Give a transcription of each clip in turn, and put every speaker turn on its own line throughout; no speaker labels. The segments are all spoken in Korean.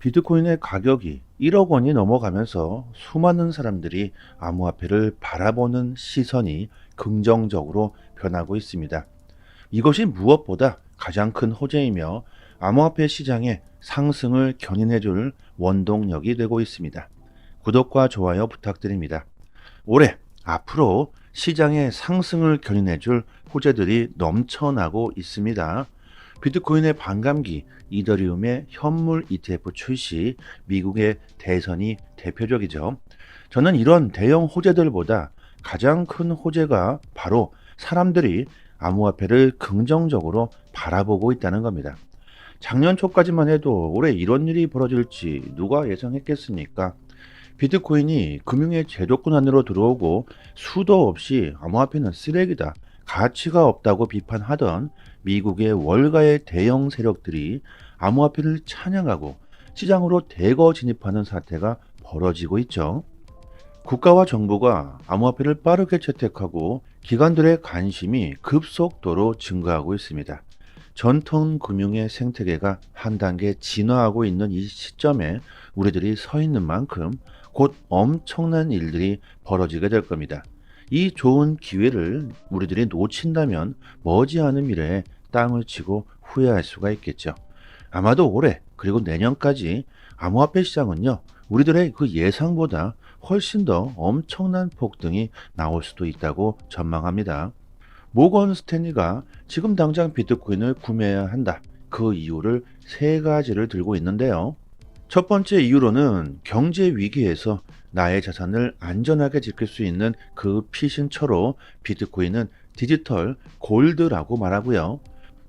비트코인의 가격이 1억 원이 넘어가면서 수많은 사람들이 암호화폐를 바라보는 시선이 긍정적으로 변하고 있습니다. 이것이 무엇보다 가장 큰 호재이며 암호화폐 시장의 상승을 견인해줄 원동력이 되고 있습니다. 구독과 좋아요 부탁드립니다. 올해 앞으로 시장의 상승을 견인해줄 호재들이 넘쳐나고 있습니다. 비트코인의 반감기, 이더리움의 현물 ETF 출시, 미국의 대선이 대표적이죠. 저는 이런 대형 호재들보다 가장 큰 호재가 바로 사람들이 암호화폐를 긍정적으로 바라보고 있다는 겁니다. 작년 초까지만 해도 올해 이런 일이 벌어질지 누가 예상했겠습니까? 비트코인이 금융의 제도권 안으로 들어오고 수도 없이 암호화폐는 쓰레기다, 가치가 없다고 비판하던 미국의 월가의 대형 세력들이 암호화폐를 찬양하고 시장으로 대거 진입하는 사태가 벌어지고 있죠. 국가와 정부가 암호화폐를 빠르게 채택하고 기관들의 관심이 급속도로 증가하고 있습니다. 전통 금융의 생태계가 한 단계 진화하고 있는 이 시점에 우리들이 서 있는 만큼 곧 엄청난 일들이 벌어지게 될 겁니다. 이 좋은 기회를 우리들이 놓친다면 머지않은 미래에 땅을 치고 후회할 수가 있겠죠. 아마도 올해 그리고 내년까지 암호화폐 시장은요, 우리들의 그 예상보다 훨씬 더 엄청난 폭등이 나올 수도 있다고 전망합니다. 모건 스탠리가 지금 당장 비트코인을 구매해야 한다. 그 이유를 세 가지를 들고 있는데요. 첫 번째 이유로는 경제 위기에서 나의 자산을 안전하게 지킬 수 있는 그 피신처로 비트코인은 디지털 골드라고 말하고요.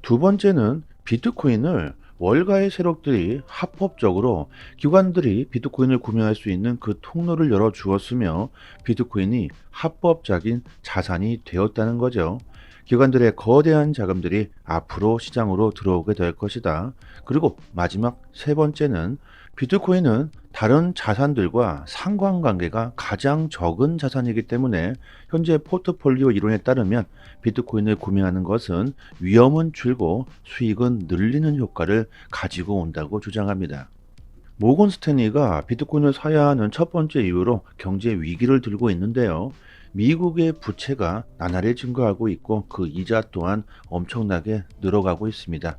두 번째는 비트코인을 월가의 세력들이 합법적으로 기관들이 비트코인을 구매할 수 있는 그 통로를 열어 주었으며 비트코인이 합법적인 자산이 되었다는 거죠. 기관들의 거대한 자금들이 앞으로 시장으로 들어오게 될 것이다. 그리고 마지막 세 번째는 비트코인은 다른 자산들과 상관관계가 가장 적은 자산이기 때문에 현재 포트폴리오 이론에 따르면 비트코인을 구매하는 것은 위험은 줄고 수익은 늘리는 효과를 가지고 온다고 주장합니다. 모건 스탠리가 비트코인을 사야 하는 첫 번째 이유로 경제 위기를 들고 있는데요. 미국의 부채가 나날이 증가하고 있고 그 이자 또한 엄청나게 늘어가고 있습니다.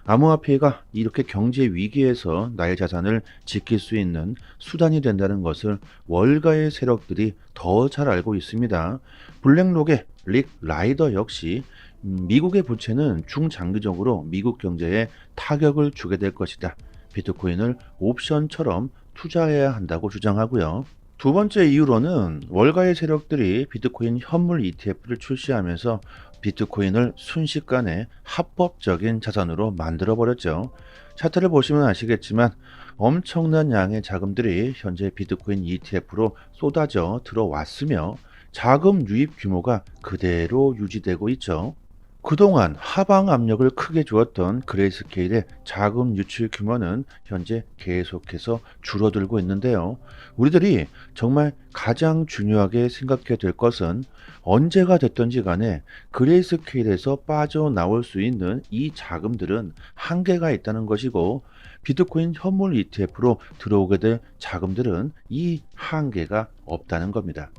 암호화폐가 이렇게 경제 위기에서 나의 자산을 지킬 수 있는 수단이 된다는 것을 월가의 세력들이 더 잘 알고 있습니다. 블랙록의 릭 라이더 역시 미국의 부채는 중장기적으로 미국 경제에 타격을 주게 될 것이다. 비트코인을 옵션처럼 투자해야 한다고 주장하고요. 두 번째 이유로는 월가의 세력들이 비트코인 현물 ETF를 출시하면서 비트코인을 순식간에 합법적인 자산으로 만들어 버렸죠. 차트를 보시면 아시겠지만 엄청난 양의 자금들이 현재 비트코인 ETF로 쏟아져 들어왔으며 자금 유입 규모가 그대로 유지되고 있죠. 그동안 하방 압력을 크게 주었던 그레이스케일의 자금 유출 규모는 현재 계속해서 줄어들고 있는데요. 우리들이 정말 가장 중요하게 생각해야 될 것은 언제가 됐든지 간에 그레이스케일에서 빠져나올 수 있는 이 자금들은 한계가 있다는 것이고 비트코인 현물 ETF로 들어오게 될 자금들은 이 한계가 없다는 겁니다.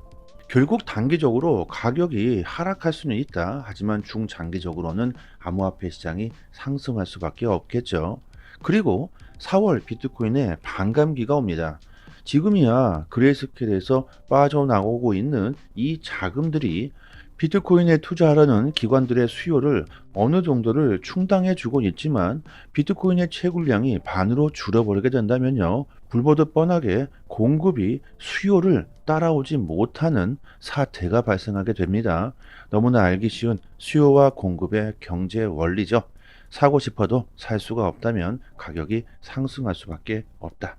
결국 단기적으로 가격이 하락할 수는 있다. 하지만 중장기적으로는 암호화폐 시장이 상승할 수밖에 없겠죠. 그리고 4월 비트코인의 반감기가 옵니다. 지금이야 그레이스케일에서 빠져나오고 있는 이 자금들이 비트코인에 투자하려는 기관들의 수요를 어느 정도를 충당해 주고 있지만 비트코인의 채굴량이 반으로 줄어버리게 된다면요. 불보듯 뻔하게 공급이 수요를 따라오지 못하는 사태가 발생하게 됩니다. 너무나 알기 쉬운 수요와 공급의 경제 원리죠. 사고 싶어도 살 수가 없다면 가격이 상승할 수밖에 없다.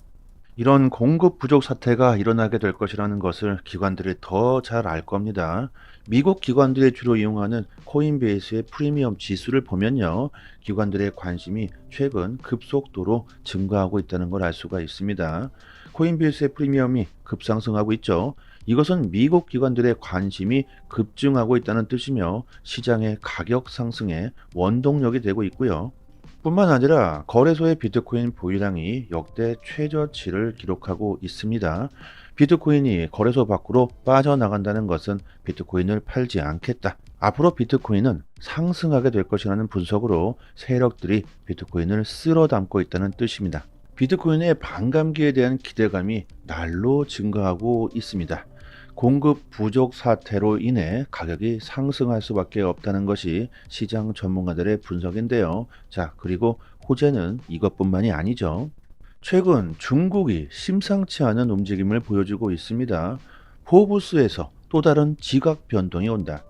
이런 공급 부족 사태가 일어나게 될 것이라는 것을 기관들이 더 잘 알 겁니다. 미국 기관들이 주로 이용하는 코인베이스의 프리미엄 지수를 보면요. 기관들의 관심이 최근 급속도로 증가하고 있다는 걸 알 수가 있습니다. 코인베이스의 프리미엄이 급상승하고 있죠. 이것은 미국 기관들의 관심이 급증하고 있다는 뜻이며 시장의 가격 상승에 원동력이 되고 있고요. 뿐만 아니라 거래소의 비트코인 보유량이 역대 최저치를 기록하고 있습니다. 비트코인이 거래소 밖으로 빠져나간다는 것은 비트코인을 팔지 않겠다. 앞으로 비트코인은 상승하게 될 것이라는 분석으로 세력들이 비트코인을 쓸어 담고 있다는 뜻입니다. 비트코인의 반감기에 대한 기대감이 날로 증가하고 있습니다. 공급 부족 사태로 인해 가격이 상승할 수밖에 없다는 것이 시장 전문가들의 분석인데요. 자, 그리고 호재는 이것뿐만이 아니죠. 최근 중국이 심상치 않은 움직임을 보여주고 있습니다. 포브스에서 또 다른 지각 변동이 온다.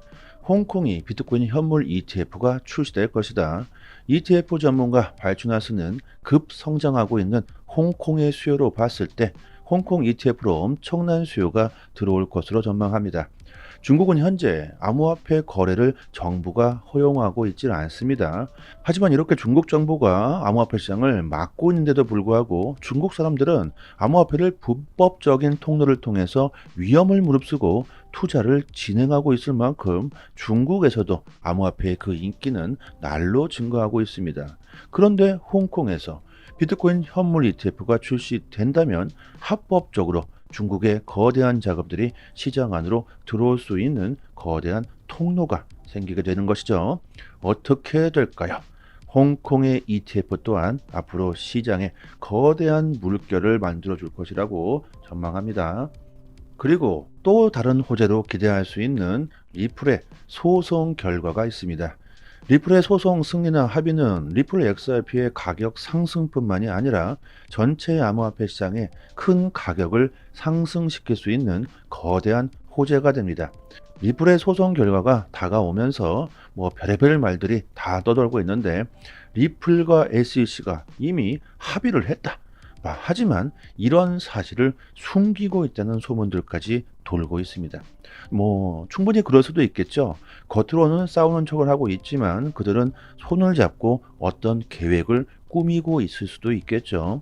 홍콩이 비트코인 현물 ETF가 출시될 것이다. ETF 전문가 발주나스는 급성장하고 있는 홍콩의 수요로 봤을 때 홍콩 ETF로 엄청난 수요가 들어올 것으로 전망합니다. 중국은 현재 암호화폐 거래를 정부가 허용하고 있지 않습니다. 하지만 이렇게 중국 정부가 암호화폐 시장을 막고 있는데도 불구하고 중국 사람들은 암호화폐를 불법적인 통로를 통해서 위험을 무릅쓰고 투자를 진행하고 있을 만큼 중국에서도 암호화폐의 그 인기는 날로 증가하고 있습니다. 그런데 홍콩에서 비트코인 현물 ETF가 출시된다면 합법적으로 중국의 거대한 자금들이 시장 안으로 들어올 수 있는 거대한 통로가 생기게 되는 것이죠. 어떻게 될까요? 홍콩의 ETF 또한 앞으로 시장에 거대한 물결을 만들어 줄 것이라고 전망합니다. 그리고 또 다른 호재로 기대할 수 있는 리플의 소송 결과가 있습니다. 리플의 소송 승리나 합의는 리플 XRP의 가격 상승뿐만이 아니라 전체 암호화폐 시장에 큰 가격을 상승시킬 수 있는 거대한 호재가 됩니다. 리플의 소송 결과가 다가오면서 별의별 말들이 다 떠돌고 있는데 리플과 SEC가 이미 합의를 했다. 하지만 이런 사실을 숨기고 있다는 소문들까지 돌고 있습니다. 충분히 그럴 수도 있겠죠. 겉으로는 싸우는 척을 하고 있지만 그들은 손을 잡고 어떤 계획을 꾸미고 있을 수도 있겠죠.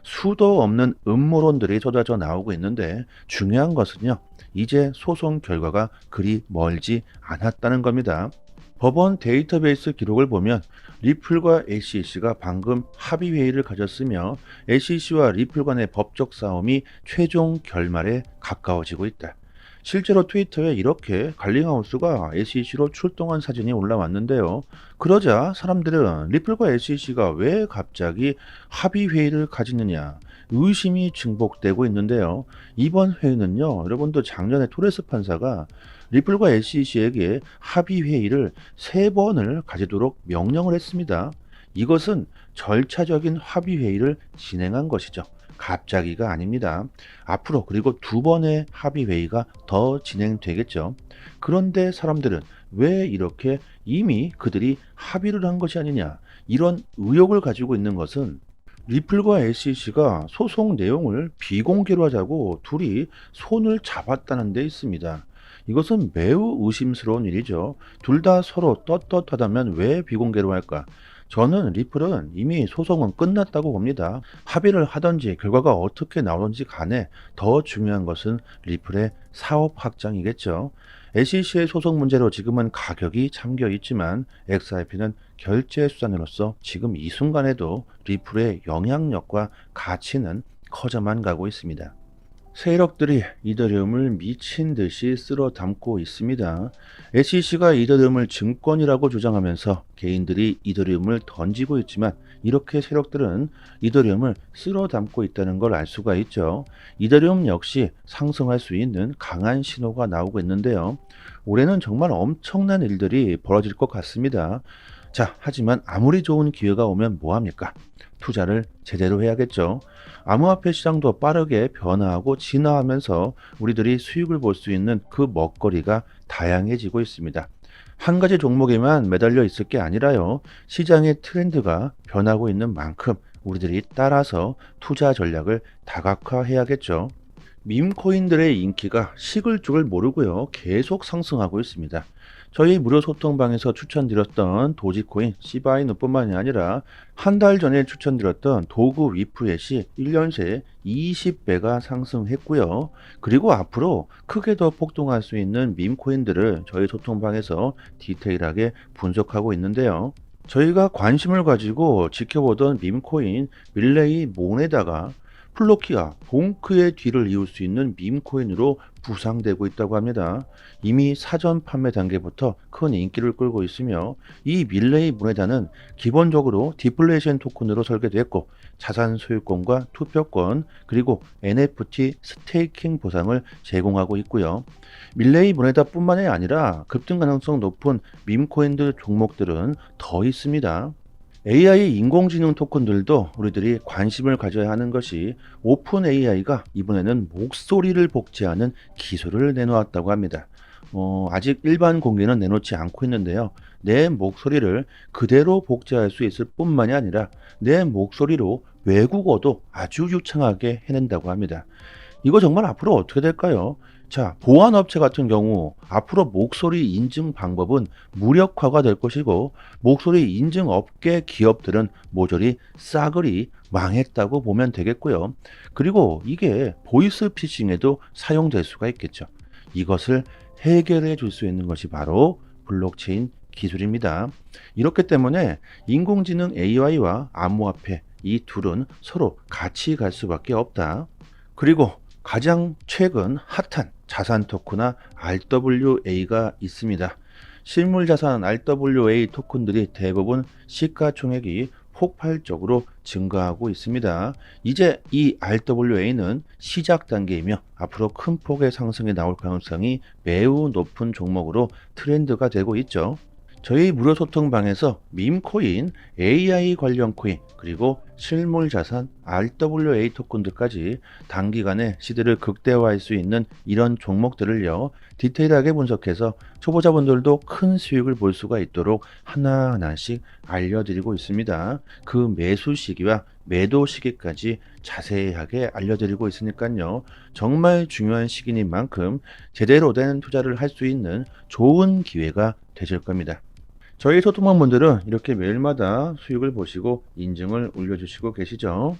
수도 없는 음모론들이 쏟아져 나오고 있는데 중요한 것은요, 이제 소송 결과가 그리 멀지 않았다는 겁니다. 법원 데이터베이스 기록을 보면 리플과 SEC가 방금 합의 회의를 가졌으며 SEC와 리플 간의 법적 싸움이 최종 결말에 가까워지고 있다. 실제로 트위터에 이렇게 갈링하우스가 SEC로 출동한 사진이 올라왔는데요. 그러자 사람들은 리플과 SEC가 왜 갑자기 합의 회의를 가지느냐 의심이 증폭되고 있는데요. 이번 회의는요, 여러분도 작년에 토레스 판사가 리플과 SEC에게 합의 회의를 3번을 가지도록 명령을 했습니다. 이것은 절차적인 합의 회의를 진행한 것이죠. 갑자기가 아닙니다. 앞으로 그리고 2번의 합의 회의가 더 진행되겠죠. 그런데 사람들은 왜 이렇게 이미 그들이 합의를 한 것이 아니냐 이런 의혹을 가지고 있는 것은 리플과 SEC가 소송 내용을 비공개로 하자고 둘이 손을 잡았다는 데 있습니다. 이것은 매우 의심스러운 일이죠. 둘 다 서로 떳떳하다면 왜 비공개로 할까? 저는 리플은 이미 소송은 끝났다고 봅니다. 합의를 하든지 결과가 어떻게 나오든지 간에 더 중요한 것은 리플의 사업 확장이겠죠. SEC의 소송 문제로 지금은 가격이 잠겨 있지만 XRP는 결제 수단으로서 지금 이 순간에도 리플의 영향력과 가치는 커져만 가고 있습니다. 세력들이 이더리움을 미친 듯이 쓸어 담고 있습니다. SEC가 이더리움을 증권이라고 주장하면서 개인들이 이더리움을 던지고 있지만 이렇게 세력들은 이더리움을 쓸어 담고 있다는 걸 알 수가 있죠. 이더리움 역시 상승할 수 있는 강한 신호가 나오고 있는데요. 올해는 정말 엄청난 일들이 벌어질 것 같습니다. 자, 하지만 아무리 좋은 기회가 오면 뭐합니까? 투자를 제대로 해야겠죠. 암호화폐 시장도 빠르게 변화하고 진화하면서 우리들이 수익을 볼 수 있는 그 먹거리가 다양해지고 있습니다. 한 가지 종목에만 매달려 있을 게 아니라요. 시장의 트렌드가 변하고 있는 만큼 우리들이 따라서 투자 전략을 다각화해야겠죠. 밈코인들의 인기가 식을 줄을 모르고요. 계속 상승하고 있습니다. 저희 무료 소통방에서 추천드렸던 도지코인 시바이누뿐만이 아니라 한 달 전에 추천드렸던 도구 위프엣이 1년 새에 20배가 상승했고요. 그리고 앞으로 크게 더 폭등할 수 있는 밈코인들을 저희 소통방에서 디테일하게 분석하고 있는데요. 저희가 관심을 가지고 지켜보던 밈코인 밀레이 모네다가 플로키와 봉크의 뒤를 이을 수 있는 밈코인으로 부상되고 있다고 합니다. 이미 사전 판매 단계부터 큰 인기를 끌고 있으며 이 밀레이 모네다는 기본적으로 디플레이션 토큰으로 설계됐고 자산 소유권과 투표권 그리고 NFT 스테이킹 보상을 제공하고 있고요. 밀레이 모네다뿐만이 아니라 급등 가능성 높은 밈코인들 종목들은 더 있습니다. AI 인공지능 토큰들도 우리들이 관심을 가져야 하는 것이 오픈 AI가 이번에는 목소리를 복제하는 기술을 내놓았다고 합니다. 아직 일반 공개는 내놓지 않고 있는데요. 내 목소리를 그대로 복제할 수 있을 뿐만이 아니라 내 목소리로 외국어도 아주 유창하게 해낸다고 합니다. 이거 정말 앞으로 어떻게 될까요? 자, 보안업체 같은 경우 앞으로 목소리 인증 방법은 무력화가 될 것이고 목소리 인증 업계 기업들은 모조리 싸그리 망했다고 보면 되겠고요. 그리고 이게 보이스 피싱에도 사용될 수가 있겠죠. 이것을 해결해 줄 수 있는 것이 바로 블록체인 기술입니다. 이렇기 때문에 인공지능 AI와 암호화폐 이 둘은 서로 같이 갈 수밖에 없다. 그리고 가장 최근 핫한 자산 토큰화 RWA가 있습니다. 실물 자산 RWA 토큰들이 대부분 시가총액이 폭발적으로 증가하고 있습니다. 이제 이 RWA는 시작 단계이며 앞으로 큰 폭의 상승이 나올 가능성이 매우 높은 종목으로 트렌드가 되고 있죠. 저희 무료 소통방에서 밈코인, AI 관련 코인, 그리고 실물 자산, RWA 토큰들까지 단기간에 시대를 극대화할 수 있는 이런 종목들을요, 디테일하게 분석해서 초보자분들도 큰 수익을 볼 수가 있도록 하나하나씩 알려드리고 있습니다. 그 매수 시기와 매도 시기까지 자세하게 알려드리고 있으니까요. 정말 중요한 시기인 만큼 제대로 된 투자를 할 수 있는 좋은 기회가 되실 겁니다. 저희 소통방분들은 이렇게 매일마다 수익을 보시고 인증을 올려주시고 계시죠.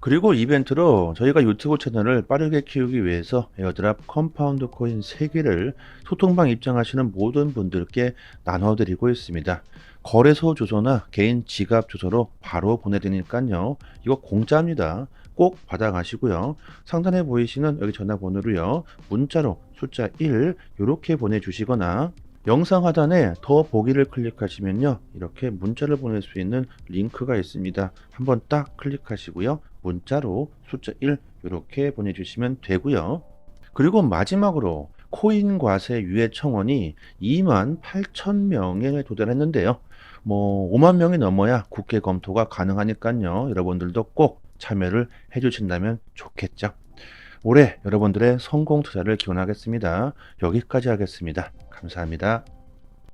그리고 이벤트로 저희가 유튜브 채널을 빠르게 키우기 위해서 에어드랍 컴파운드 코인 3개를 소통방 입장하시는 모든 분들께 나눠드리고 있습니다. 거래소 주소나 개인 지갑 주소로 바로 보내드리니까요. 이거 공짜입니다. 꼭 받아가시고요. 상단에 보이시는 여기 전화번호로요. 문자로 숫자 1 이렇게 보내주시거나 영상 하단에 더 보기를 클릭하시면요. 이렇게 문자를 보낼 수 있는 링크가 있습니다. 한번 딱 클릭하시고요. 문자로 숫자 1 이렇게 보내주시면 되고요. 그리고 마지막으로 코인 과세 유예 청원이 28,000명에 도달했는데요. 5만 명이 넘어야 국회 검토가 가능하니까요. 여러분들도 꼭 참여를 해주신다면 좋겠죠. 올해 여러분들의 성공 투자를 기원하겠습니다. 여기까지 하겠습니다. 감사합니다.